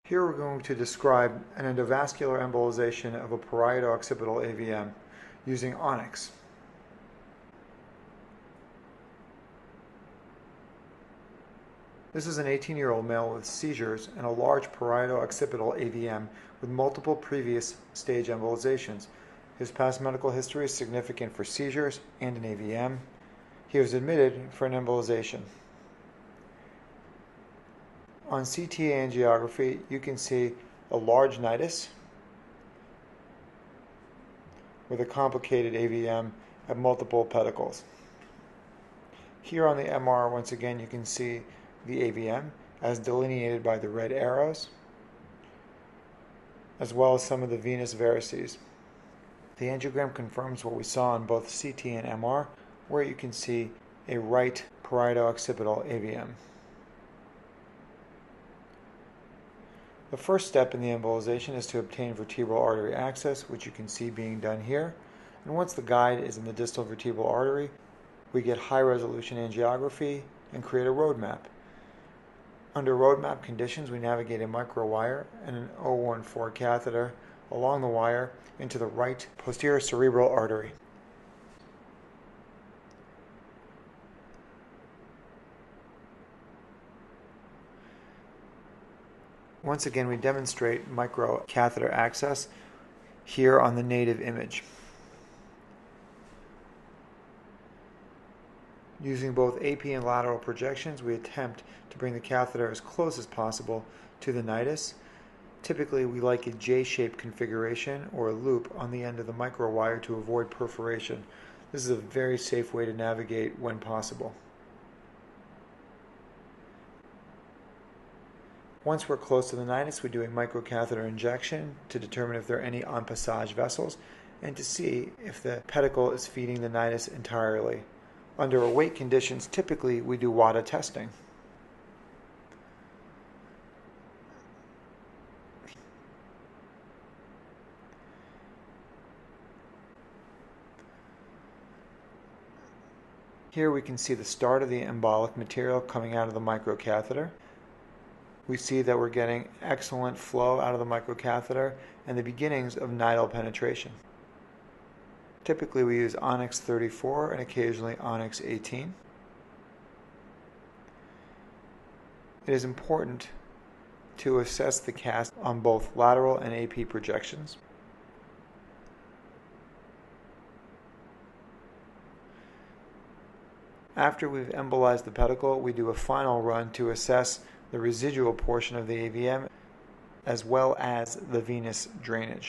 Here we're going to describe an endovascular embolization of a parieto-occipital AVM using onyx. This is an 18-year-old male with seizures and a large parieto-occipital AVM with multiple previous stage embolizations. His past medical history is significant for seizures and an AVM. He was admitted for an embolization. On CT angiography, you can see a large nidus with a complicated AVM at multiple pedicles. Here on the MR, once again, you can see the AVM as delineated by the red arrows, as well as some of the venous varices. The angiogram confirms what we saw on both CT and MR, where you can see a right parieto-occipital AVM. The first step in the embolization is to obtain vertebral artery access, which you can see being done here. And once the guide is in the distal vertebral artery, we get high-resolution angiography and create a roadmap. Under roadmap conditions, we navigate a microwire and an 014 catheter along the wire into the right posterior cerebral artery. Once again, we demonstrate microcatheter access here on the native image. Using both AP and lateral projections, we attempt to bring the catheter as close as possible to the nidus. Typically, we like a J-shaped configuration or a loop on the end of the microwire to avoid perforation. This is a very safe way to navigate when possible. Once we're close to the nidus, we do a microcatheter injection to determine if there are any en passage vessels and to see if the pedicle is feeding the nidus entirely. Under awake conditions, typically we do WADA testing. Here we can see the start of the embolic material coming out of the microcatheter. We see that we're getting excellent flow out of the microcatheter and the beginnings of nidal penetration. Typically we use Onyx 34 and occasionally Onyx 18. It is important to assess the cast on both lateral and AP projections. After we've embolized the pedicle, we do a final run to assess the residual portion of the AVM as well as the venous drainage.